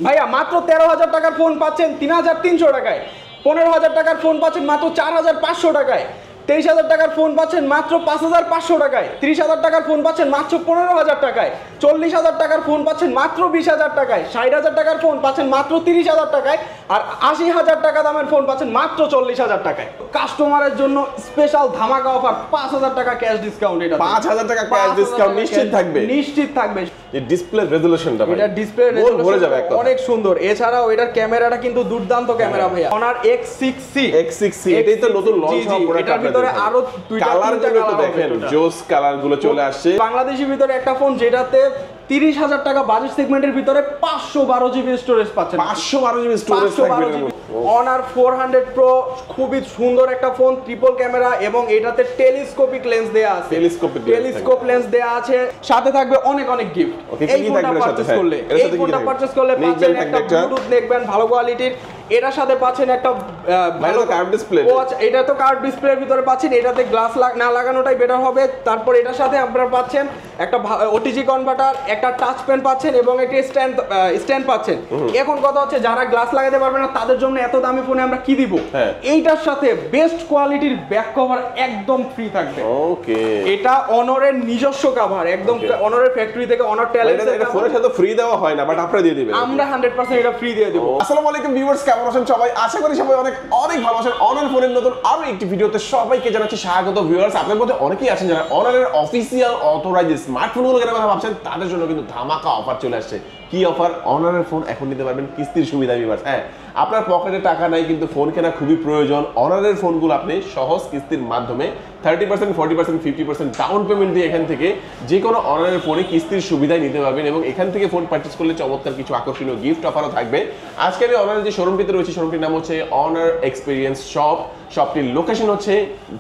ভাইয়া মাত্র 13,000 টাকার ফোন পাচ্ছেন 3,300 টাকায়, 15,000 টাকার ফোন পাচ্ছেন মাত্র 4,500 টাকায়, 23,000 টাকার ফোন পাচ্ছেন মাত্র 5,500 টাকায়, 30,000 টাকার ফোন পাচ্ছেন মাত্র 15,000 টাকায়, 40,000 টাকার ফোন পাচ্ছেন মাত্র 20,000 টাকায়, 60,000 টাকার ফোন পাচ্ছেন মাত্র 30,000 টাকায়, আর 80,000 টাকা দামের ফোন পাচ্ছেন মাত্র 40,000 টাকায়। কাস্টমারের জন্য স্পেশাল ধামাকা অফার 5,000 টাকা ক্যাশ ডিসকাউন্ট। এটা 5,000 টাকা ক্যাশ ডিসকাউন্ট নিশ্চিত থাকবে, নিশ্চিত থাকবে। এই ডিসপ্লে রেজোলিউশনটা ভাই, এটা ডিসপ্লে রেজোলিউশন অনেক সুন্দর। এছাড়াও এটার ক্যামেরাটা কিন্তু দুর্দান্ত ক্যামেরা ভাইয়া। Honor X6C এটাই তো নতুন লঞ্চ হওয়া প্রোডাক্ট। এটার ভিতরে আরো দুইটা কালারগুলো তো দেখেন, জোস কালারগুলো চলে আসছে। বাংলাদেশের ভিতরে একটা ফোন যেটাতে 30,000 টাকা বাজেট সেগমেন্টের ভিতরে 512 জিবি স্টোরেজ পাচ্ছেন। 512 জিবি স্টোরেজ থাকবে। Honor 400 Pro খুবই সুন্দর একটা ফোন, ট্রিপল ক্যামেরা এবং এটাতে টেলিস্কোপিক লেন্স দেয়া আছে। টেলিস্কোপ লেন্স দেয়া আছে, সাথে থাকবে অনেক অনেক গিফট। এই ফোনটা পারচেজ করলে, পাচ্ছেন একটা ব্লুটুথ নেকব্যান্ড ভালো কোয়ালিটির। এটার সাথে পাচ্ছেন একটা ভালো কার্ভ ডিসপ্লে। এটা তো কার্ভ ডিসপ্লের ভিতরে পাচ্ছেন, এটাতে গ্লাস না লাগানোটাই বেটার হবে। তারপর এটার সাথে আপনারা পাচ্ছেন একটা ওটিজি কনভার্টার, একটা টাচ পেন পাচ্ছেন এবং একটা স্ট্যান্ড পাচ্ছেন। এখন কথা হচ্ছে যারা গ্লাস লাগাতে পারবে না তাদের জন্য এত দামি ফোনে আমরা কি দিব? এইটার সাথে বেস্ট কোয়ালিটির ব্যাক কভার একদম ফ্রি থাকবে। ওকে, এটা অনরের নিজস্ব কভার, একদম অনরের ফ্যাক্টরি থেকে, অনর ট্যালেন্টের। এটা ফোনের সাথে ফ্রি দেওয়া হয় না, বাট আপনারা দিয়ে দিবেন। আমরা 100% এটা ফ্রি দিয়ে দেব। আসসালামু আলাইকুম ভিউয়ার্স, কেমন আছেন সবাই? আশা করি সবাই অনেক অনেক ভালো আছেন। অনর ফোনের নতুন আরো একটি ভিডিওতে সবাইকে জানাচ্ছি স্বাগত। ভিউয়ার্স, আপনাদের মধ্যে অনেকেই আছেন যারা অনরের অফিসিয়াল অথরাইজড স্মার্টফোনগুলো কেনার কথা ভাবছেন, তাদের জন্য কিন্তু ধামাকা অফার চলে আসছে। কি অফার? অনরের ফোন এখন নিতে পারবেন কিস্তির সুবিধা। ভিউয়ার্স, হ্যাঁ, আপনার পকেটে টাকা নাই কিন্তু ফোন কেনা খুবই প্রয়োজন। অনরের ফোনগুলো আপনি সহজ কিস্তির মাধ্যমে 30%, 40%, 50% ডাউন পেমেন্ট দিয়ে এখান থেকে যে কোনো অনরের ফোনে কিস্তির সুবিধায় নিতে পারবেন এবং এখান থেকে ফোন পারচেজ করলে চমৎকার কিছু আকর্ষণীয় গিফট অফারও থাকবে। আজকে আমি অনরের যে শোরুমটিতে রয়েছে, শোরুমটির নাম হচ্ছে অনার এক্সপিরিয়েন্স শপ। শপটির লোকেশন হচ্ছে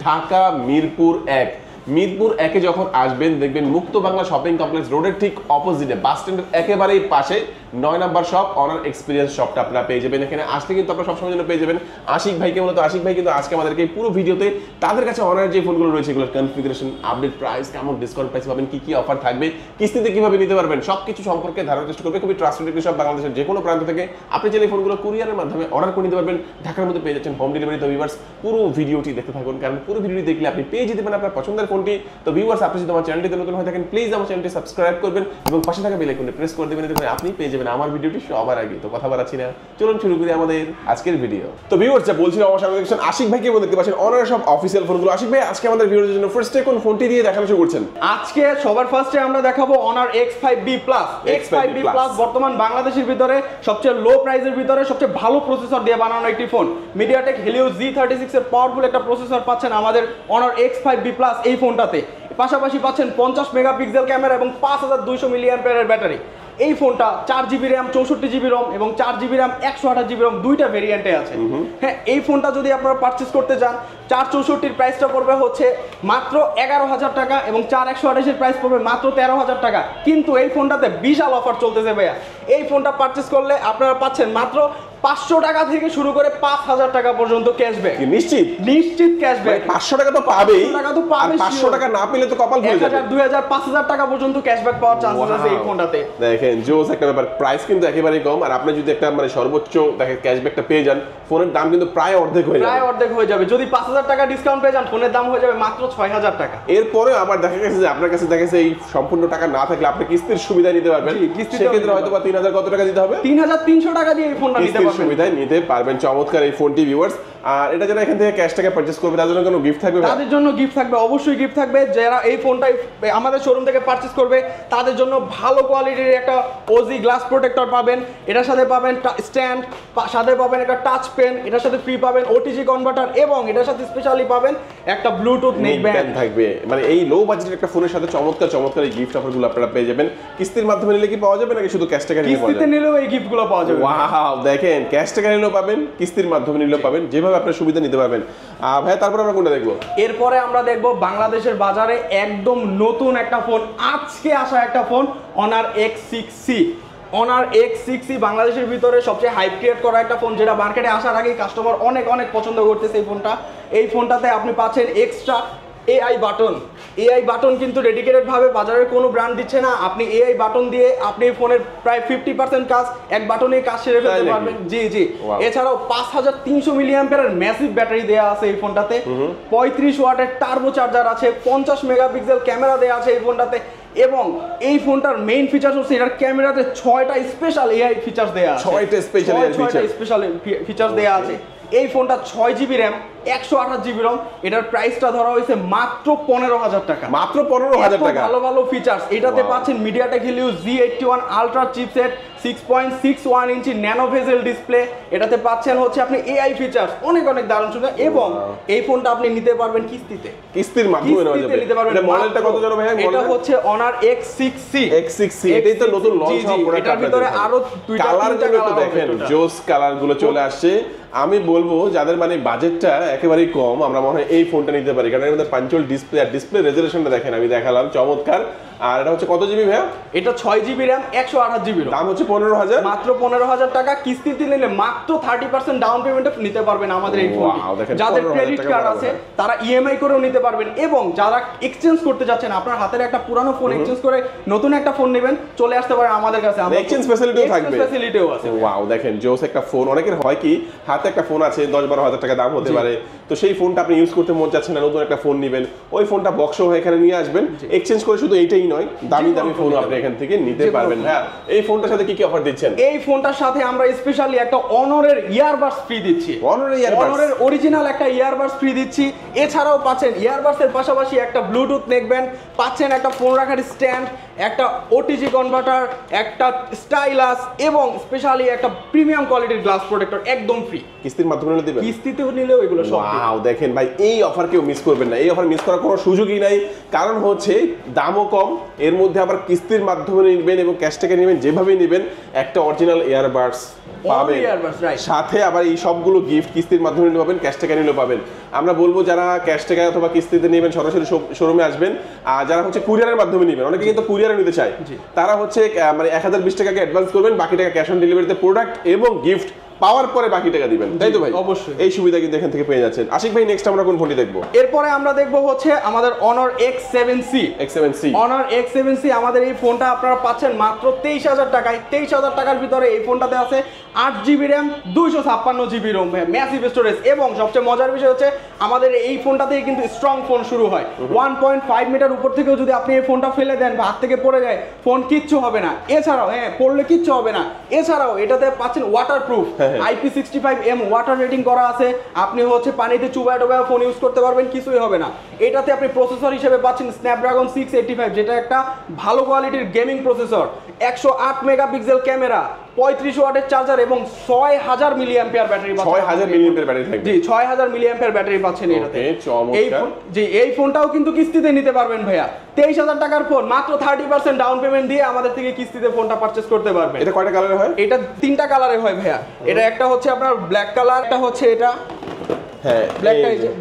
ঢাকা মিরপুর 1। মিরপুর 1-এ যখন আসবেন দেখবেন মুক্ত বাংলা শপিং কমপ্লেক্স রোডের ঠিক অপোজিটে বাস স্ট্যান্ডের একেবারেই পাশে 9 নম্বর শপ অনার এক্সপিরিয়েন্স শপটা আপনারা পেয়ে যাবেন। এখানে আসলে কিন্তু আপনারা সবসময় জন্য পেয়ে যাবেন আশিক ভাইকে। মূলত আশিক ভাই কিন্তু আজকে আমাদেরকে পুরো ভিডিওতে তাদের কাছে অনার যে ফোনগুলো রয়েছে এগুলোর কনফিগারেশন, আপডেট প্রাইস, কেমন ডিসকাউন্ট প্রাইস পাবেন, কি কি অফার থাকবে, কিস্তিতে কিভাবে নিতে পারবেন, সবকিছু সম্পর্কে ধারণার চেষ্টা করবে। খুবই ট্রাস্টেড একটি শপ, বাংলাদেশের যে কোনো প্রান্ত থেকে আপনি চাইলে ফোনগুলো কুরিয়ারের মাধ্যমে অর্ডার করে নিতে পারবেন। ঢাকার মধ্যে পেয়ে যাচ্ছেন হোম ডেলিভারি। তো ভিউয়ার্স, পুরো ভিডিওটি দেখতে থাকুন, কারণ পুরো ভিডিওটি দেখলে আপনি পেয়ে যেতে পারেন আপনার পছন্দের ফোনটি। তো ভিউয়ার্স, আপনি যদি আমার চ্যানেলটিতে নতুন হয়ে থাকেন প্লিজ আমার চ্যানেলটি সাবস্ক্রাইব করবেন এবং পাশে থাকা বেল আইকনটি প্রেস করে দেবেন, এতে আপনি পেয়ে যাবেন আমার ভিডিওটি সবার আগে। তো কথা বাড়াচ্ছি না, চলুন শুরু করি আমাদের আজকের ভিডিও। তো ভিউয়ার্স, যা বলছিলাম আমার সামনে দেখছেন আশিক ভাইকে দেখতে পাচ্ছেন অনার সব অফিসিয়াল ফোনগুলো। আশিক ভাই, আজকে আমাদের ভিডিওর জন্য ফার্স্টে কোন ফোনটি দিয়ে দেখানো শুরু করছেন? আজকে সবার ফার্স্টে আমরা দেখাবো Honor X5B Plus। X5B Plus বর্তমান বাংলাদেশের ভিতরে সবচেয়ে লো প্রাইসের ভিতরে সবচেয়ে ভালো প্রসেসর দিয়ে বানানো একটি ফোন। MediaTek Helio G36 এর পাওয়ারফুল একটা প্রসেসর পাচ্ছেন আমাদের Honor X5B Plus এই ফোনটাতে। পাশাপাশি পাচ্ছেন 50 মেগাপিক্সেল ক্যামেরা এবং 5200 মিলিঅ্যাম্পিয়ারের ব্যাটারি। এই ফোনটা 4GB RAM, 64GB ROM এবং 4GB RAM, 128GB ROM দুইটা ভেরিয়েন্টে আছে। হ্যাঁ, এই ফোনটা যদি আপনারা পারচেজ করতে চান 464 প্রাইসটা পড়বে হচ্ছে মাত্র 11,000 টাকা এবং 4128 প্রাইস পড়বে মাত্র 13,000 টাকা। কিন্তু এই ফোনটাতে বিশাল অফার চলতেছে ভাইয়া। এই ফোনটা পারচেজ করলে আপনারা পাচ্ছেন মাত্র 500 টাকা থেকে শুরু করে 5,000 টাকা পর্যন্ত ক্যাশব্যাক। নিশ্চিত ক্যাশব্যাক। 500 টাকা তো পাবেই, 500 টাকা না পেলে তো কপাল ফুলে যাবে। 1000, 2000, 5000 টাকা পর্যন্ত ক্যাশব্যাক পাওয়ার চান্সেস আছে এই ফোনটাতে। দেখেন জোস একটা ব্যাপার, প্রাইস কিন্তু একেবারেই কম। আর আপনি যদি একটা মানে সর্বোচ্চ দেখেন ক্যাশব্যাকটা পেয়ে যান, ফোনের দাম কিন্তু প্রায় অর্ধেক হয়ে যাবে। যদি 5000 টাকা ডিসকাউন্ট পেয়ে যান, ফোনের দাম হয়ে যাবে মাত্র 6000 টাকা। এরপরে আবার দেখা গেছে যে আপনার কাছে দেখেছে এই সম্পূর্ণ টাকা না থাকলে আপনি কিস্তির সুবিধা নিতে পারবেন। সেক্ষেত্রে হয়তো বা 3000 কত টাকা দিতে হবে? 3300 টাকা দিয়ে এই ফোনটা নিতে পারবেন। সুবিধা নিতে পারবেন চমৎকার এই ফোনটি ভিউয়ার্স। আর এটা যারা এখান থেকে ক্যাশ টাকা পারচেজ করবে তাদের জন্য কোনো গিফট থাকবে? তাদের জন্য গিফট থাকবে, অবশ্যই গিফট থাকবে। যারা এই ফোনটাই আমাদের শোরুম থেকে পারচেজ করবে তাদের জন্য ভালো কোয়ালিটির একটা ওজি গ্লাস প্রোটেক্টর পাবেন। এটার সাথে পাবেন স্ট্যান্ড, সাথে পাবেন একটা টাচ পেন, এটার সাথে ফ্রি পাবেন ওটিজি কনভার্টার এবং এটার সাথে স্পেশালি পাবেন একটা ব্লুটুথ নেকব্যান্ড থাকবে। মানে এই লো বাজেটের একটা ফোনের সাথে চমৎকার এই গিফট অফারগুলো আপনারা পেয়ে যাবেন। কিস্তির মাধ্যমে নিলে কি পাওয়া যাবে নাকি শুধু ক্যাশ টাকা নিলে পাওয়া যাবে? কিস্তিতে নিলেও এই গিফটগুলো পাওয়া যাবে। ওয়াও, দেখেন ক্যাশ টাকা নিলেও পাবেন, কিস্তির মাধ্যমে নিলেও পাবেন, যেভাবে আপনার সুবিধা নিতে পারবেন। ভাই, তারপর আমরা কোনটা দেখবো? এরপরে আমরা দেখবো বাংলাদেশের বাজারে একদম নতুন একটা ফোন, আজকে আসা একটা phone Honor X6C। Honor X6C বাংলাদেশের ভিতরে সবচেয়ে হাইপ ক্রিয়েট করা একটা ফোন, যেটা মার্কেটে আসার আগেই কাস্টমার অনেক পছন্দ করতেছে এই ফোনটা। এই ফোনটাতে আপনি পাচ্ছেন এক্সট্রা এআই বাটন কিন্তু ডেডিকেটেড ভাবে বাজারের কোনো ব্র্যান্ড দিচ্ছে না। আপনি এআই বাটন দিয়ে আপনি ফোনের প্রায় 50% কাজ এক বাটনে কাজ সেরে ফেলতে পারবেন। জি জি। এছাড়াও 5300 মিলিঅ্যাম্পিয়ারের ম্যাসিভ ব্যাটারি দেয়া আছে এই ফোনটাতে, 35 ওয়াটের টার্বো চার্জার আছে, 50 মেগাপিক্সেল ক্যামেরা দেয়া আছে এই ফোনটাতে, এবং এই ফোনটার মেইন ফিচার্স হচ্ছে এটার ক্যামেরাতে 6টা স্পেশাল এআই ফিচার্স দেয়া আছে। 6টা স্পেশাল ফিচার্স দেয়া আছে। এই ফোনটা 6GB র্যাম, 128GB রম, এটার প্রাইসটা ধরা হয়েছে মাত্র 15,000 টাকা। মাত্র 15,000 টাকা। ভালো ভালো ফিচার্স এটাতে পাচ্ছেন MediaTek Helio Z81 ultra chipset, 6.61 ইঞ্চি ন্যানো ভেজেল ডিসপ্লে, এটাতে পাচ্ছেন হচ্ছে আপনি এআই ফিচার্স, অনেক অনেক দারুণ সুবিধা, এবং এই ফোনটা আপনি নিতে পারবেন কিস্তির মাধ্যমে নিতে পারবেন। এটা মডেলটা কত জানো ভাই? এটা হচ্ছে Honor X6C। এটাই তো নতুন লঞ্চ হওয়া প্রোডাক্ট। এটার ভিতরে আরো দুইটা কালারগুলো তো দেখেন, জোস কালারগুলো চলে আসছে। আমি বলবো যাদের মানে বাজেটটা একেবারেই কম, আমরা মনে হয় এই ফোনটা নিতে পারি, কারণ এর মধ্যে পাঞ্চুয়াল ডিসপ্লে আর ডিসপ্লে রেজোলিউশনটা দেখেন, আমি দেখালাম চমৎকার। আর এটা হচ্ছে কত জিবি ভাইয়া? এটা 6GB র্যাম, 128GB রম, দাম হচ্ছে 15,000, মাত্র 15,000 টাকা। কিস্তিতে নিলে মাত্র 30% ডাউন পেমেন্টে নিতে পারবেন আমাদের এই ফোনটি। যাদের ক্রেডিট কার্ড আছে তারা ইএমআই করেও নিতে পারবেন, এবং যারা এক্সচেঞ্জ করতে যাচ্ছেন, আপনার হাতের একটা পুরানো ফোন এক্সচেঞ্জ করে নতুন একটা ফোন নেবেন, চলে আসতে পারেন আমাদের কাছে, এক্সচেঞ্জ ফ্যাসিলিটিও থাকবে। ফ্যাসিলিটিও আছে। ওয়াও, দেখেন জোস একটা ফোন। অনেকের হয় কি হাতে একটা ফোন আছে 10-12 টাকা দাম হতে পারে, তো সেই ফোনটা আপনি ইউজ করতে মন চাচ্ছে না, নতুন একটা ফোন নেবেন, ওই ফোনটা বক্স হয়ে এখানে নিয়ে আসবেন, এক্সচেঞ্জ করে। শুধু এইটাই নয়, দামি দামি ফোন আপনি এখান থেকে নিতে পারবেন। হ্যাঁ, এই ফোনটার সাথে কি কি অফার দিচ্ছেন? এই ফোনটার সাথে আমরা স্পেশালি একটা অনরের ইয়ারবাডস ফ্রি দিচ্ছি। অনরের অরিজিনাল একটা ইয়ারবাডস ফ্রি দিচ্ছি। এছাড়াও পাচ্ছেন ইয়ারবাডস এর পাশাপাশি একটা ব্লুটুথ নেকব্যান্ড, পাচ্ছেন একটা ফোন রাখার স্ট্যান্ড, একটা ওটিজি কনভার্টার, একটা স্টাইলাস, এবং স্পেশালি একটা প্রিমিয়াম কোয়ালিটির গ্লাস প্রোটেক্টর একদম ফ্রি। কিস্তির মাধ্যমে দিবেন? কিস্তিতে নিলেও এগুলো সব। ওয়াও, দেখেন ভাই, এই অফার কেউ মিস করবেন না। এই অফার মিস করার কোনো সুযোগই নাই, কারণ হচ্ছে দামও কম, এর মধ্যে আবার কিস্তির মাধ্যমে নেবেন এবং ক্যাশ টাকা নেবেন, যেভাবেই নেবেন একটা অরিজিনাল ইয়ারবাডস পাবেন, সাথে আবার এই সবগুলো গিফট কিস্তির মাধ্যমে নিতে পাবেন, ক্যাশ টাকা নিলেও পাবেন। আমরা বলবো যারা ক্যাশ টাকা অথবা কিস্তিতে নেবেন সরাসরি শোরুমে আসবেন, আর যারা হচ্ছে কুরিয়ারের মাধ্যমে নেবেন, অনেকে কিন্তু কুরিয়ারে নিতে চায়, তারা হচ্ছে মানে 1020 টাকাকে অ্যাডভান্স করবেন, বাকি টাকা ক্যাশ অন ডেলিভারিতে প্রোডাক্ট এবং গিফট পাওয়ার পরে বাকি টাকা দিবেন, তাই তো ভাই? অবশ্যই, এই সুবিধা কিন্তু এখান থেকে পেয়ে যাচ্ছেন। আশিক ভাই, নেক্সট আমরা কোন ফোনটি দেখবো? এরপরে আমরা দেখবো হচ্ছে আমাদের Honor X7C। Honor X7C, আমাদের এই ফোনটা আপনারা পাচ্ছেন মাত্র 23,000 টাকায়। 23,000 টাকার ভিতরে এই ফোনটাতে আছে 8GB RAM, 256GB Rome, massive storage, এবং সবচেয়ে মজার বিষয় হচ্ছে আমাদের এই ফোনটাতেই কিন্তু স্ট্রং ফোন শুরু হয়। 1.5 মিটার উপর থেকেও যদি আপনি এই ফোনটা ফেলে দেন বা হাত থেকে পড়ে যায়, ফোন কিচ্ছু হবে না। এছাড়াও পড়লে কিচ্ছু হবে না। এছাড়াও এটাতে পাচ্ছেন ওয়াটারপ্রুফ, IP65M ওয়াটার রেটিং করা আছে। আপনি হচ্ছে পানিতে চুবায় ডোবায় ফোন ইউজ করতে পারবেন, কিছুই হবে না। এটাতে আপনি প্রসেসর হিসেবে পাচ্ছেন স্ন্যাপড্রাগন 685, যেটা একটা ভালো কোয়ালিটির গেমিং প্রসেসর, 108 মেগাপিক্সেল ক্যামেরা, 35 ওয়াটের চার্জার, এবং 6000 মিলিঅ্যাম্পিয়ার ব্যাটারি পাচ্ছেন। 6000 মিলিঅ্যাম্পিয়ার ব্যাটারি থাকবে। জি, 6000 মিলিঅ্যাম্পিয়ার ব্যাটারি পাচ্ছেন এটাতে। চমৎকার। এই ফোনটাও কিন্তু কিস্তিতে নিতে পারবেন ভাইয়া। 23,000 টাকার ফোন, মাত্র 30% ডাউন পেমেন্ট দিয়ে আমাদের থেকে কিস্তিতে ফোনটা পারচেজ করতে পারবেন। এটা কয়টা কালারে হয়? এটা 3টা কালারে হয় ভাইয়া। এটা একটা হচ্ছে আপনার ব্ল্যাক কালার, একটা হচ্ছে এটা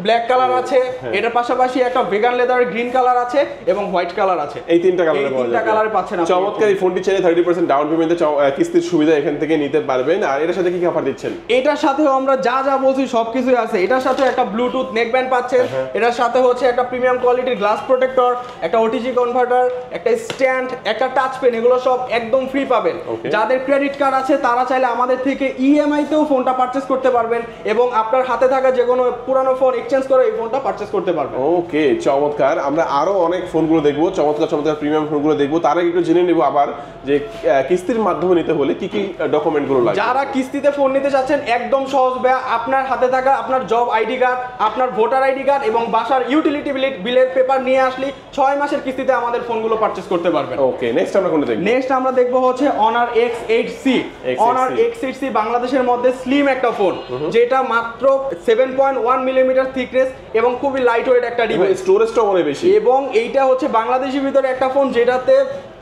ব্ল্যাক কালার আছে, এটার পাশাপাশি একটা ভেগান লেদার গ্রিন কালার আছে, এবং হোয়াইট কালার আছে। এই 3টা কালারে পাওয়া যাবে। কালারে পাচ্ছেন আপনি। চমৎকার। এই ফোনটি চাইলে 30% ডাউন পেমেন্টে কিস্তির সুবিধা এখান থেকে নিতে পারবেন। আর এটার সাথে কি কি অফার দিচ্ছেন? এটার সাথেও আমরা যা যা বলছি সবকিছুই আছে। এটার সাথে একটা ব্লুটুথ নেকব্যান্ড পাচ্ছেন, এটার সাথে হচ্ছে একটা প্রিমিয়াম কোয়ালিটির গ্লাস প্রোটেক্টর, একটা ওটিজি কনভার্টার, একটা স্ট্যান্ড, একটা টাচ পেন, এগুলো সব একদম ফ্রি পাবেন। যাদের ক্রেডিট কার্ড আছে তারা চাইলে আমাদের থেকে ইএমআই তেও ফোনটা পারচেজ করতে পারবেন, এবং আপনার হাতে থাকা যে কোনো পুরানো ফোন এক্সচেঞ্জ করে এই ফোনটা পারচেজ করতে পারবেন। ওকে, চমৎকার। আমরা আরো অনেক ফোনগুলো দেখবো, চমৎকার প্রিমিয়াম ফোনগুলো দেখবো। তার আগে একটু জেনে নেব আবার যে কিস্তির মাধ্যমে নিতে হলে কি কি ডকুমেন্টগুলো লাগে। যারা কিস্তিতে ফোন নিতে চাচ্ছেন, একদম সহজ ভাইয়া। আপনার হাতে থাকা আপনার জব আইডি কার্ড, আপনার ভোটার আইডি কার্ড, এবং বাসার ইউটিলিটি বিলের পেপার নিয়ে আসলে 6 মাসের কিস্তিতে আমাদের ফোনগুলো পারচেজ করতে পারবেন। ওকে, নেক্সট আমরা কোনটা দেখব? নেক্সট আমরা দেখবো হচ্ছে Honor X8C। Honor X8C বাংলাদেশের মধ্যে স্লিম একটা ফোন, যেটা মাত্র 7.1 মিলিমিটার থিকনেস এবং খুবই লাইট ওয়েট একটা ডিভাইস। স্টোরেজটাও অনেক বেশি, এবং এইটা হচ্ছে বাংলাদেশের ভিতরে একটা ফোন যেটাতে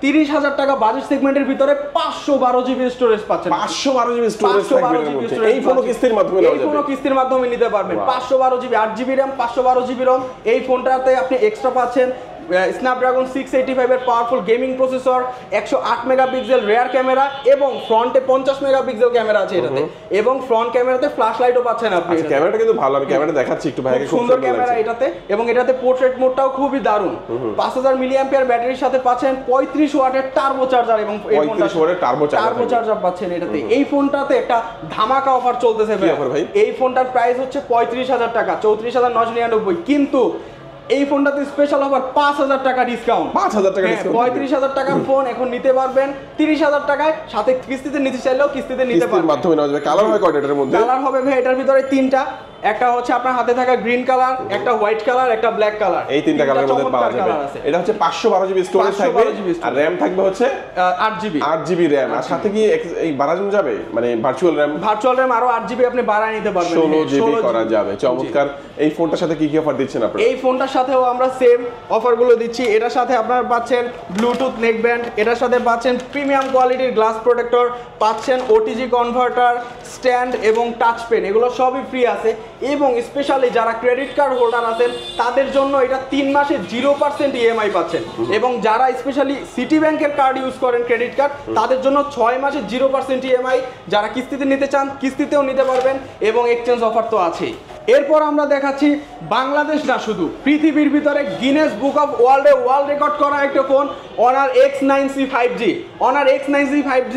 30,000 টাকা বাজেট সেগমেন্টের ভিতরে 512GB স্টোরেজ পাচ্ছেন। 512GB স্টোরেজ থাকবে এর মধ্যে। এই ফোনও কিস্তির মাধ্যমে নেওয়া যাবে। এই ফোনও কিস্তির মাধ্যমে নিতে পারবেন। 512GB 8GB RAM, 512GB ROM। এই ফোনটাতে আপনি এক্সট্রা পাচ্ছেন স্ন্যাপড্রাগন 685 এর powerful gaming processor, 108 megapixel rear camera এবং ফ্রন্টে 50 মেগাপিক্সেল ক্যামেরা আছে এটাতে, এবং ফ্রন্ট ক্যামেরাতে ফ্ল্যাশ লাইটও পাচ্ছেন আপনি। ক্যামেরাটা কিন্তু ভালো, আমি ক্যামেরা দেখাচ্ছি একটু ভাইকে, খুব সুন্দর ক্যামেরা এটাতে, এবং এটাতে পোর্ট্রেট মোডটাও খুবই দারুণ। 5000 মিলিঅ্যাম্পিয়ার ব্যাটারির সাথে পাচ্ছেন 35 ওয়াটের টার্বো চার্জার, এবং 35 ওয়াটের টার্বো চার্জার পাচ্ছেন এটাতে। এই ফোনটাতে একটা ধামাকা অফার চলতেছে ভাই। এই ফোনটার প্রাইস হচ্ছে 35,000 টাকা, 34,999, কিন্তু এই ফোনটাতে স্পেশাল অফার 5,000 টাকা ডিসকাউন্ট। 5,000 টাকা ডিসকাউন্ট, 35,000 টাকার ফোন এখন নিতে পারবেন 30,000 টাকায়, সাথে কিস্তিতে নিতে চাইলেও কিস্তিতে নিতে পারবেন। মাধ্যমে নেওয়া যাবে। কালার হয় কয়টা এটার মধ্যে? কালার হবে ভাই এটার ভিতরে 3টা, একটা হচ্ছে আপনার হাতে থাকা গ্রিন কালার, একটা হোয়াইট কালার, একটা ব্ল্যাক কালার। এই 3টা কালারের মধ্যে পাওয়া যাবে। এটা হচ্ছে 512 জিবি স্টোরেজ থাকবে, আর র‍্যাম থাকবে হচ্ছে 8 জিবি। 8 জিবি র‍্যাম, আর সাথে কি এই বাড়ানো যাবে, মানে ভার্চুয়াল র‍্যাম আরো 8 জিবি আপনি বাড়ায় নিতে পারবেন, 16 জিবি করা যাবে। চমৎকার। এই ফোনটার সাথে কি কি অফার দিচ্ছেন আপনারা? এই ফোনটার সাথেও আমরা সেম অফারগুলো দিচ্ছি। এটার সাথে আপনারা পাচ্ছেন ব্লুটুথ নেক ব্যান্ড, এটার সাথে পাচ্ছেন প্রিমিয়াম কোয়ালিটির গ্লাস প্রোটেক্টর, পাচ্ছেন ওটিজি কনভার্টার, স্ট্যান্ড এবং টাচ পেন, এগুলো সবই ফ্রি আছে। এবং স্পেশালি যারা ক্রেডিট কার্ড হোল্ডার আছেন তাদের জন্য এটা 3 মাসে 0% ইএমআই পাচ্ছেন, এবং যারা স্পেশালি সিটি ব্যাংকের কার্ড ইউজ করেন ক্রেডিট কার্ড, তাদের জন্য 6 মাসে 0% ইএমআই। যারা কিস্তিতে নিতে চান কিস্তিতেও নিতে পারবেন, এবং এক্সচেঞ্জ অফার তো আছেই। এরপর আমরা দেখাচ্ছি বাংলাদেশ না শুধু পৃথিবীর ভিতরে Guinness book of world record করা একটা phone, honour X9C 5G। Honour X9C 5G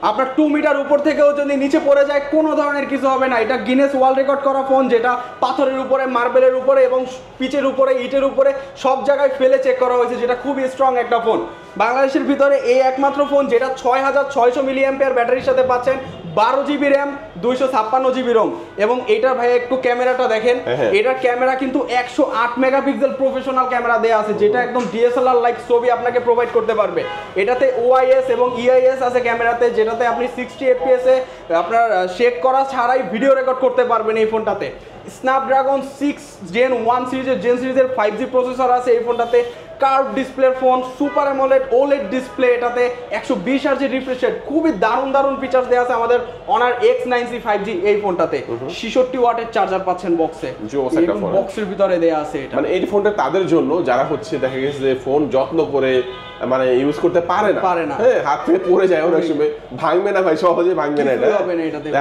আপনার 2 মিটার উপর থেকেও যদি নিচে পড়ে যায় কোনো ধরনের কিছু হবে না। এটা গিনেস ওয়ার্ল্ড রেকর্ড করা ফোন, যেটা পাথরের উপরে, মার্বেলের উপরে এবং পিচের উপরে, ইটের উপরে সব জায়গায় ফেলে চেক করা হয়েছে, যেটা খুবই স্ট্রং একটা ফোন। বাংলাদেশের ভিতরে এই একমাত্র ফোন যেটা 6600 মিলিঅ্যাম্পিয়ার ব্যাটারির সাথে পাচ্ছেন, 12 জিবি র্যাম, 256 জিবি রোম, এবং এইটার ভাই একটু ক্যামেরাটা দেখেন। এটার ক্যামেরা কিন্তু 108 মেগাপিক্সেল প্রফেশনাল ক্যামেরা দেয়া আছে, যেটা একদম ডিএসএলআর লাইক ছবি আপনাকে প্রোভাইড করতে পারবে। এটাতে ওআইএস এবং ইআইএস আছে ক্যামেরাতে, যেটাতে আপনি 60 এফপিএস এ আপনার শেক করা ছাড়াই ভিডিও রেকর্ড করতে পারবেন এই ফোনটাতে। স্ন্যাপড্রাগন 6 জেন 1 সিরিজের 5G প্রসেসর আছে এই ফোনটাতে। Curve display phone, super AMOLED OLED display, এটাতে 120 হার্জ রিফ্রেশ রেট, খুবই দারুণ ফিচার্স দেওয়া আছে আমাদের অনার X9C 5G এই ফোনটাতে। 66 ওয়াটের চার্জার পাচ্ছেন বক্সে, বক্সের ভিতরে দেয়া আছে এটা। মানে এই ফোনটা তাদের জন্য যারা হচ্ছে দেখা গেছে যে ফোন যত্ন করে মানে ইউজ করতে পারে না, হ্যাঁ, হাত থেকে পড়ে যায় অনেক সময়, ভাঙবে না ভাই, সহজে ভাঙবে না এটা।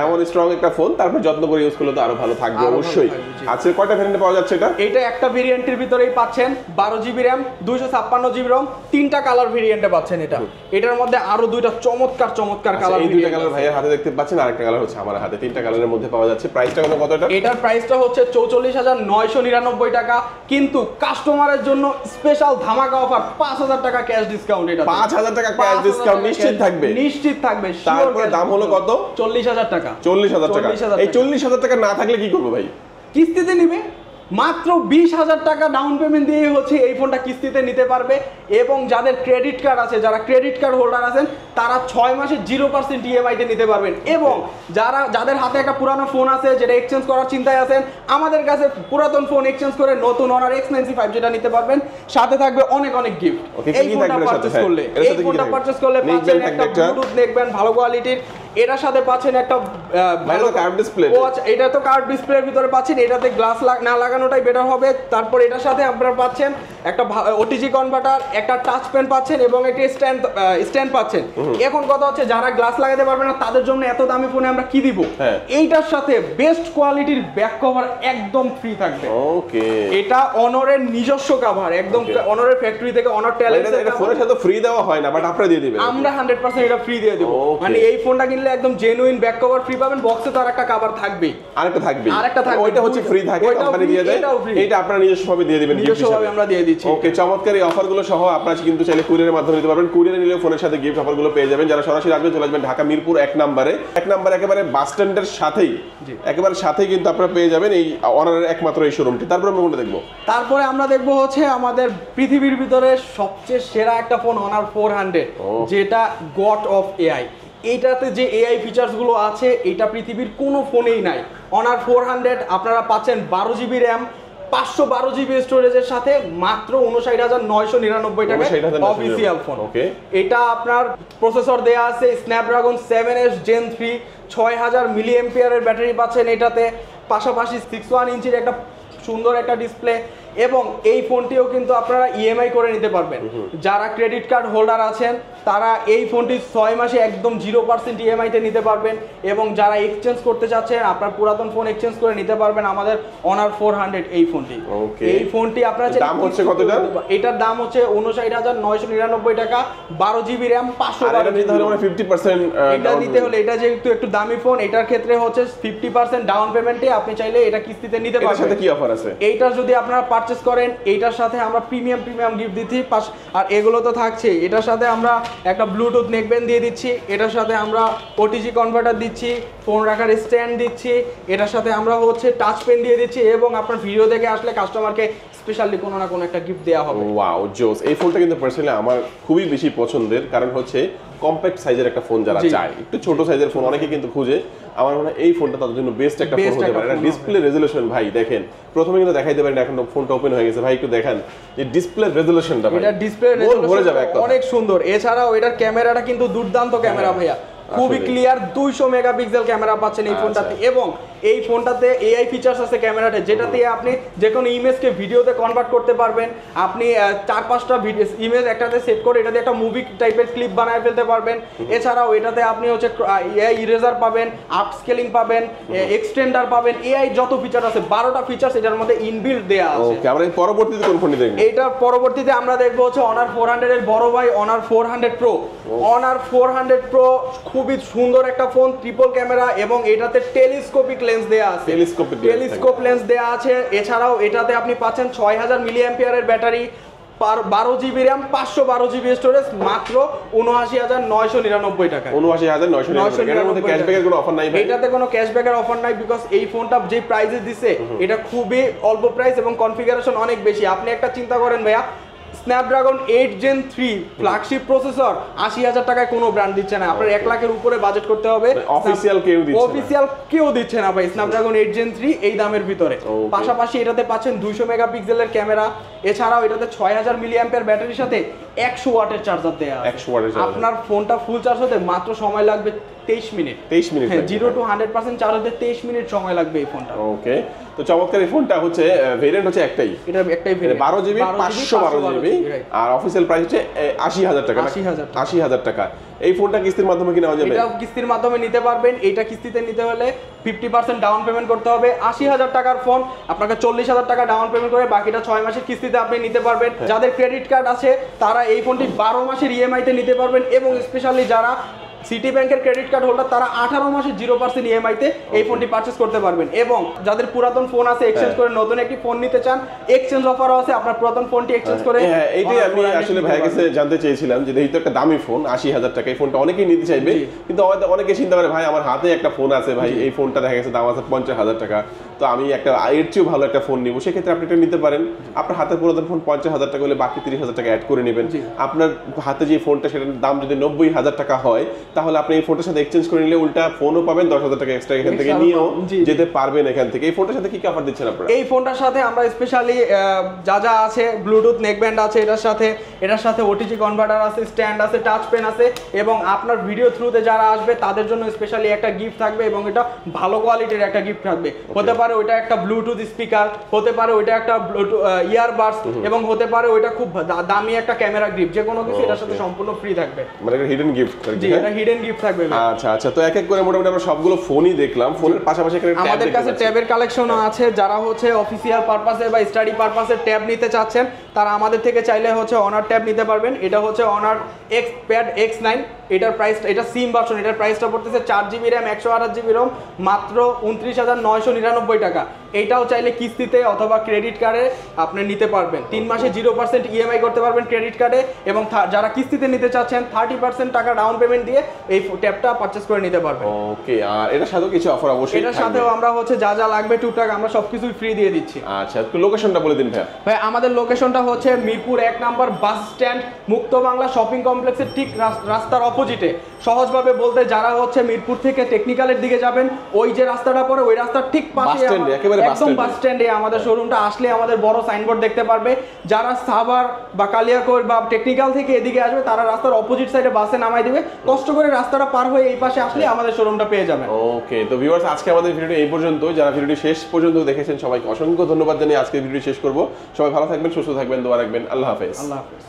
এমন স্ট্রং একটা ফোন, তারপর যত্ন করে ইউজ করলে তো আরো ভালো থাকবে অবশ্যই। আচ্ছা, কয়টা ভেরিয়েন্টে পাওয়া যাচ্ছে এটা? এটা একটা ভেরিয়েন্টের ভিতরেই পাচ্ছেন 12 জিবি র‍্যাম, 256 জিবি রম, 3টা কালার ভেরিয়েন্টে পাচ্ছেন এটা। এটার মধ্যে আরো দুইটা চমৎকার কালার, এই দুইটা কালার ভাইয়ের হাতে দেখতে পাচ্ছেন, আরেকটা কালার হচ্ছে আমার হাতে। 3টা কালারের মধ্যে পাওয়া যাচ্ছে। প্রাইসটা কত এটা? এটার প্রাইসটা হচ্ছে 44,999 টাকা, কিন্তু কাস্টমারের জন্য স্পেশাল ধামাকা অফার 5,000 টাকা ক্যাশ ডিসকাউন্ট। এটা 5,000 টাকা ক্যাশ ডিসকাউন্ট নিশ্চিত থাকবে। তারপরে দাম হলো কত? 40,000 টাকা। 40,000 টাকা। এই 40,000 টাকা না থাকলে কি করবো ভাই? কিস্তিতে নিবে। মাত্র 20,000 টাকা ডাউন পেমেন্ট দিয়ে হচ্ছে এই ফোনটা কিস্তিতে নিতে পারবে, এবং যাদের ক্রেডিট কার্ড আছে, যারা ক্রেডিট কার্ড হোল্ডার আছেন, তারা 6 মাসে 0% ইএমআইতে নিতে পারবেন। এবং যাদের হাতে একটা পুরানো ফোন আছে, যেটা এক্সচেঞ্জ করার চিন্তায় আছেন, আমাদের কাছে পুরাতন ফোন এক্সচেঞ্জ করে নতুন অনার X9C 5G নিতে পারবেন। সাথে থাকবে অনেক গিফট। এই ফোনটা পারচেজ করলে পাচ্ছেন একটা ব্লুটুথ নেক ব্যান্ড ভালো কোয়ালিটির, এটার সাথে পাচ্ছেন একটা ভালো কার্ভ ডিসপ্লে। ও আচ্ছা, এটা তো কার্ভ ডিসপ্লের ভিতরে পাচ্ছেন, এটাতে গ্লাস না লাগানোটাই বেটার হবে। তারপর এটার সাথে আপনারা পাচ্ছেন একটা ওটিজি কনভার্টার, একটা টাচ পেন পাচ্ছেন, এবং একটা স্ট্যান্ড পাচ্ছেন। এখন কথা হচ্ছে যারা গ্লাস লাগাতে পারবে না তাদের জন্য এত দামি ফোনে আমরা কি দিব? এইটার সাথে বেস্ট কোয়ালিটির ব্যাক কভার একদম ফ্রি থাকবে। ওকে, এটা অনরের নিজস্ব কভার, একদম অনরের ফ্যাক্টরি থেকে, অনর ট্যালেন্টের। এটা ফোনের সাথে ফ্রি দেওয়া হয় না, বাট আপনারা দিয়ে দিবেন। আমরা 100% এটা ফ্রি দিয়ে দেব। মানে এই ফোনটা কিনলে একদম জেনুইন ব্যাক কভার ফ্রি পাবেন, বক্সে তো আরেকটা কভার থাকবে, আরেকটা থাকবে, ওইটা হচ্ছে ফ্রি থাকে, কোম্পানি দিয়ে দেয়, এটা আপনারা নিজস্বভাবে দিয়ে দিবেন, নিজস্বভাবে আমরা দিয়ে দিচ্ছি। ওকে, চমৎকার। এই অফারগুলো সহ আপনারা কিন্তু চাইলে কুরিয়ারের মাধ্যমে নিতে পারবেন। কুরিয়ারে নিলে ফোনের সাথে গিফট অফারগুলো পেয়ে যাবেন। যারা সরাসরি আসবেন চলে আসবেন ঢাকা মিরপুর 1 নম্বরে, একেবারে বাস স্ট্যান্ডের সাথেই, একেবারে সাথেই কিন্তু আপনারা পেয়ে যাবেন এই অনারের একমাত্র এই শোরুমটি। তারপরে আমরা কোনটা দেখবো? তারপরে আমরা দেখবো হচ্ছে আমাদের পৃথিবীর ভিতরে সবচেয়ে সেরা একটা ফোন, অনার 400, যেটা গড অফ এআই। এইটাতে যে এআই ফিচার্স গুলো আছে, এটা পৃথিবীর কোনো ফোনেই নাই। অনার 400 আপনারা পাচ্ছেন 12 জিবি র্যাম, 512 জিবি স্টোরেজের সাথে মাত্র 59,999 টাকা অফিসিয়াল ফোন। এটা আপনার প্রসেসর দেয়া আছে স্ন্যাপড্রাগন 7S Gen 3, 6000 মিলিঅ্যাম্পিয়ারের ব্যাটারি পাচ্ছেন এটাতে, পাশাপাশি 61 ইঞ্চির একটা সুন্দর একটা ডিসপ্লে, এবং এই ফোনটিও কিন্তু আপনারা ইএমআই করে নিতে পারবেন। যারা ক্রেডিট কার্ড হোল্ডার আছেন তারা এই ফোনটি 6 মাসে একদম 0% ইএমআইতে নিতে পারবেন, এবং যারা এক্সচেঞ্জ করতে চাচ্ছেন আপনার পুরাতন ফোন এক্সচেঞ্জ করে নিতে পারবেন আমাদের অনার 400 এই ফোনটি। এই ফোনটি আপনারা দাম হচ্ছে কতটা? এটার দাম হচ্ছে 59,999 টাকা, 12 জিবি র্যাম, 512 নিতে হলে মানে 50% এটা নিতে হলে, এটা যেহেতু একটু দামি ফোন এটার ক্ষেত্রে হচ্ছে 50% ডাউন পেমেন্টে আপনি চাইলে এটা কিস্তিতে নিতে পারবেন। এর সাথে কি অফার আছে? এইটার যদি আপনারা পারচেজ করেন এইটার সাথে আমরা প্রিমিয়াম গিফট দিচ্ছি, আর এগুলো তো থাকছে। এটার সাথে আমরা একটা ব্লুটুথ নেকব্যান্ড দিয়ে দিচ্ছি, এটার সাথে আমরা ওটিজি কনভার্টার দিচ্ছি, ফোন রাখার স্ট্যান্ড দিচ্ছি, এটার সাথে আমরা হচ্ছে টাচ পেন দিয়ে দিচ্ছি, এবং আপনার ভিডিও দেখে আসলে কাস্টমারকে স্পেশালি কোনো না কোনো একটা গিফট দেওয়া হবে। ওয়াও জোস! এই ফোনটা কিন্তু পার্সোনালি আমার খুবই বেশি পছন্দের, কারণ হচ্ছে কম্প্যাক্ট সাইজের একটা ফোন যারা চায়, একটু ছোট সাইজের ফোন অনেকে কিন্তু খুঁজে, আমার মনে হয় এই ফোনটা তাদের জন্য বেস্ট একটা ফোন হতে পারে। এটা ডিসপ্লে রেজোলিউশন ভাই দেখেন, প্রথমে কিন্তু দেখাইতে পারেন, এখন ফোনটা ওপেন হয়ে গেছে ভাই, একটু দেখেন যে ডিসপ্লে রেজোলিউশনটা ভাই, এটা ডিসপ্লে রেজোলিউশন অনেক সুন্দর। এছাড়াও এটার ক্যামেরাটা কিন্তু দুর্দান্ত ক্যামেরা ভাইয়া, খুবই ক্লিয়ার, 200 মেগাপিক্সেল ক্যামেরা পাচ্ছেন এই ফোনটাতে, এবং এই ফোনটাতে এআই ফিচার্স আছে ক্যামেরাতে, যেটাতে আপনি যে কোনো ইমেজকে ভিডিওতে কনভার্ট করতে পারবেন। আপনি 4-5টা ইমেজ একটাতে সেট করে এটাতে একটা মুভি টাইপের ক্লিপ বানায় ফেলতে পারবেন। এছাড়াও এটাতে আপনি হচ্ছে এআই ইরেজার পাবেন, আপ স্কেলিং পাবেন, এক্সটেন্ডার পাবেন, এআই যত ফিচার আছে 12টা ফিচার্স এটার মধ্যে ইনবিল্ট দেয়া আছে। ওকে, আমরা পরবর্তীতে কোন ফোনটি দেখব? এটার পরবর্তীতে আমরা দেখব হচ্ছে অনার 400 এর বড় ভাই অনার 400 প্রো। অনার 400 প্রো খুবই সুন্দর একটা ফোন, ট্রিপল ক্যামেরা, এবং এটাতে টেলিস্কোপিক লেন্স দেয়া আছে, টেলিস্কোপ লেন্স দেয়া আছে। এছাড়াও এটাতে আপনি পাচ্ছেন 6000 মিলি অ্যাম্পিয়ারের battery, 12 GB RAM, 512 GB storage, মাত্র 79,999 টাকা। 79,999 টাকা। এর মধ্যে ক্যাশব্যাকের কোনো অফার নাই ভাই? এটাতে কোনো ক্যাশব্যাকের অফার নাই, বিকজ এই ফোনটা যে প্রাইসে দিছে এটা খুবই অল্প প্রাইস এবং কনফিগারেশন অনেক বেশি। আপনি একটা চিন্তা করেন ভাইয়া, স্ন্যাপড্রাগন 8 Gen 3 ফ্ল্যাগশিপ প্রসেসর 80,000 টাকায় কোনো ব্র্যান্ড দিচ্ছে না। আপনার 1 লাখের উপরে বাজেট করতে হবে, অফিশিয়াল কেউ দিচ্ছে না ভাই স্ন্যাপড্রাগন 8 Gen 3 এই দামের ভিতরে। পাশাপাশি এটাতে পাচ্ছেন 200 মেগাপিক্সেলের ক্যামেরা, এছাড়াও এটাতে 6000 মিলি অ্যাম্পিয়ার ব্যাটারির সাথে 100 ওয়াটের চার্জার দেয়া আছে। 100 ওয়াটের চার্জার। আপনার ফোনটা ফুল চার্জ হতে মাত্র সময় লাগবে 23 মিনিট। 23 মিনিট, 0 to 100% চার্জ হতে 23 মিনিট সময় লাগবে এই ফোনটা। ওকে, তো চমৎকার। এই ফোনটা হচ্ছে ভেরিয়েন্ট হচ্ছে একটাই, এটা একটাই ভেরিয়েন্ট, 12 জিবি 512 জিবি, আর অফিশিয়াল প্রাইস হচ্ছে 80,000 টাকা। 80,000 টাকা। এই ফোনটা কিস্তির মাধ্যমে কি নেওয়া যাবে? এটা কিস্তির মাধ্যমে নিতে পারবেন। এটা কিস্তিতে নিতে হলে 50% ডাউন পেমেন্ট করতে হবে। 80,000 টাকার ফোন আপনাকে 40,000 টাকা ডাউন পেমেন্ট করে বাকিটা 6 মাসের কিস্তিতে আপনি নিতে পারবেন। যাদের ক্রেডিট কার্ড আছে তারা এই ফোনটি 12 মাসের ইএমআইতে নিতে পারবেন, এবং স্পেশালি যারা সিটি ব্যাংকের ক্রেডিট কার্ড হোল্ডার তারা 18 মাসে 0% ইএমআইতে এই ফোনটি পারচেজ করতে পারবেন। এবং যাদের পুরাতন ফোন আছে এক্সচেঞ্জ করে নতুন একটি ফোন নিতে চান, এক্সচেঞ্জ অফারও আছে, আপনার পুরাতন ফোনটি এক্সচেঞ্জ করে। হ্যাঁ, এইটাই আমি আসলে ভাইয়ের কাছে জানতে চেয়েছিলাম যে যেহেতু একটা দামি ফোন 80,000 টাকা, এই ফোনটা অনেকেই নিতে চাইবে, কিন্তু হয়তো অনেকে চিন্তা করে ভাই আমার হাতে একটা ফোন আছে ভাই, এই ফোনটা দেখা গেছে দাম আছে 50,000 টাকা, তো আমি একটা এর চেয়েও ভালো একটা ফোন নিব, সেক্ষেত্রে আপনি এটা নিতে পারেন। আপনার হাতে পুরাতন ফোন 50,000 টাকা হলে বাকি 30,000 টাকা অ্যাড করে নেবেন। আপনার হাতে যে ফোনটা সেটার দাম যদি 90,000 টাকা হয়, তাহলে আপনি এই ফোনটার সাথে এক্সচেঞ্জ করে নিলে উল্টা ফোনও পাবেন, 10,000 টাকা এক্সট্রা এখান থেকে নিয়েও যেতে পারবেন এখান থেকে। এই ফোনটার সাথে কি অফার দিচ্ছেন আপনারা? এই ফোনটার সাথে আমরা স্পেশালি যা আছে, ব্লুটুথ নেকব্যান্ড আছে এটার সাথে ওটিজি কনভার্টার আছে, স্ট্যান্ড আছে, টাচ পেন আছে, এবং আপনার ভিডিও থ্রুতে যারা আসবে তাদের জন্য স্পেশালি একটা গিফট থাকবে, এবং এটা ভালো কোয়ালিটির একটা গিফট থাকবে। হতে পারে ওইটা একটা ব্লুটুথ স্পিকার, হতে পারে ওইটা একটা ইয়ারবাডস, এবং হতে পারে ওইটা খুব দামি একটা ক্যামেরা গ্রিপ, যে কোনো কিছু এটার সাথে সম্পূর্ণ ফ্রি থাকবে। মানে এটা হিডেন গিফট। জি, এটা হিডেন গিফট থাকবে। আচ্ছা আচ্ছা, তো এক এক করে মোটামুটি আমরা সবগুলো ফোনই দেখলাম। ফোনের পাশাপাশি আমাদের কাছে ট্যাবের কালেকশনও আছে। যারা হচ্ছে অফিসিয়াল পারপাসে বা স্টাডি পারপাসে ট্যাব নিতে চাচ্ছেন তারা আমাদের থেকে চাইলে হচ্ছে অনার ট্যাব নিতে পারবেন। এটা হচ্ছে অনার এক্সপ্যাড X9, এটার প্রাইস, এটা সিম ভার্সন, এটার প্রাইসটা পড়তেছে 4 জিবি র্যাম 128 জিবি রোম, মাত্র 29,999 টাকা। এইটাও চাইলে কিস্তিতে অথবা ক্রেডিট কার্ডে আপনি নিতে পারবেন। 3 মাসে 0% ইএমআই করতে পারবেন ক্রেডিট কার্ডে, এবং যারা কিস্তিতে নিতে চাচ্ছেন 30% টাকা ডাউন পেমেন্ট দিয়ে এই ট্যাবটা পারচেজ করে নিতে পারবেন। ওকে, আর এটার সাথেও কিছু অফার অবশ্যই এটার সাথেও আমরা হচ্ছে যা লাগবে টুকটাক আমরা সবকিছু ফ্রি দিয়ে দিচ্ছি। আচ্ছা, তো লোকেশনটা বলে দিন ভাই। আমাদের লোকেশনটা হচ্ছে মিরপুর 1 নাম্বার বাস স্ট্যান্ড, মুক্ত বাংলা শপিং কমপ্লেক্সের ঠিক রাস্তার অপোজিটে। সহজভাবে বলতে যারা হচ্ছে মিরপুর থেকে টেকনিক্যালের দিকে যাবেন, ওই যে রাস্তাটা পড়ে ওই রাস্তার ঠিক পাশে একদম বাস স্ট্যান্ডে আমাদের শোরুমটা আসলে আমাদের বড় সাইনবোর্ড দেখতে পারবে। যারা সাভার বা কালিয়াকৈর বা টেকনিক্যাল থেকে এদিকে আসবে তারা রাস্তার অপোজিট সাইডে বাসে নামাই দিবে, কষ্ট করে রাস্তাটা পার হয়ে এই পাশে আসলে আমাদের শোরুমটা পেয়ে যাবেন। ওকে, তো ভিউয়ার্স আজকে আমাদের ভিডিওটি এই পর্যন্ত। যারা ভিডিওটি শেষ পর্যন্ত দেখেছেন সবাইকে অসংখ্য ধন্যবাদ জানিয়ে আজকে ভিডিও শেষ করব। সবাই ভালো থাকবেন, সুস্থ থাকবেন, দোয়া রাখবেন। আল্লাহ হাফেজ। আল্লাহ হাফেজ।